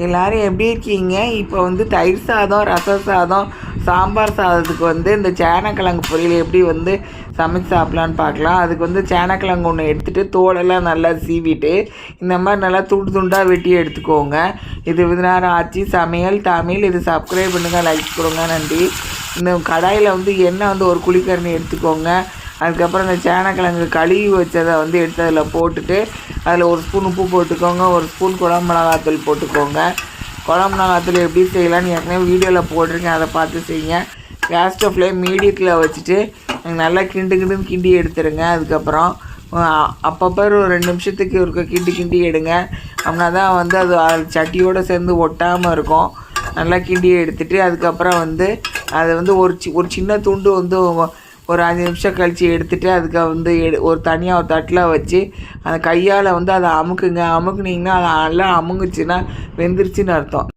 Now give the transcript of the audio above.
எல்லோரும் எப்படி இருக்கீங்க? இப்போ வந்து தயிர் சாதம், ரசம் சாதம், சாம்பார் சாதத்துக்கு வந்து இந்த சேனக்கிழங்கு பொரியல் எப்படி வந்து சமைச்சு சாப்பிட்லான்னு பார்க்கலாம். அதுக்கு வந்து சேனக்கிழங்கு ஒன்று எடுத்துகிட்டு தோலெல்லாம் நல்லா சீவிட்டு இந்த மாதிரி நல்லா துண்டு துண்டாக வெட்டி எடுத்துக்கோங்க. இது வந்து நேரம் ஆச்சு. சமையல் தமிழ். இது சப்ஸ்கிரைப் பண்ணுங்கள், லைக் கொடுங்க, நன்றி. இந்த கடாயில் வந்து எண்ணெய் வந்து ஒரு குழிக்கரணி எடுத்துக்கோங்க. அதுக்கப்புறம் இந்த சேனக்கிழங்கு கழுவி வச்சதை வந்து எடுத்து அதில் போட்டுட்டு அதில் ஒரு ஸ்பூன் உப்பு போட்டுக்கோங்க, ஒரு ஸ்பூன் குழம்பு மிளகாத்தூள் போட்டுக்கோங்க. குழம்பு மிளகாத்தூள் எப்படி செய்யலான்னு ஏற்கனவே வீடியோவில் போட்டிருக்கேன், அதை பார்த்து செய்யுங்க. கேஸ் ஸ்டவ்ல மீடியத்தில் வச்சுட்டு நல்லா கிண்டி எடுத்துருங்க. அதுக்கப்புறம் அப்பப்போ ஒரு 2 நிமிஷத்துக்கு ஒரு கிண்டி எடுங்க. அப்படின்னா தான் வந்து அது சட்டியோடு சேர்ந்து ஒட்டாமல் இருக்கும். நல்லா கிண்டி எடுத்துகிட்டு அதுக்கப்புறம் வந்து அதை வந்து ஒரு சின்ன துண்டு வந்து ஒரு 5 நிமிஷம் கழித்து எடுத்துகிட்டு அதுக்கு வந்து ஒரு தனியாக ஒரு தட்டில் வச்சு அந்த கையால் வந்து அதை அமுக்குங்க. அமுக்குனிங்கன்னா அது நல்லா அமுங்குச்சுன்னா வெந்துருச்சுன்னு அர்த்தம்.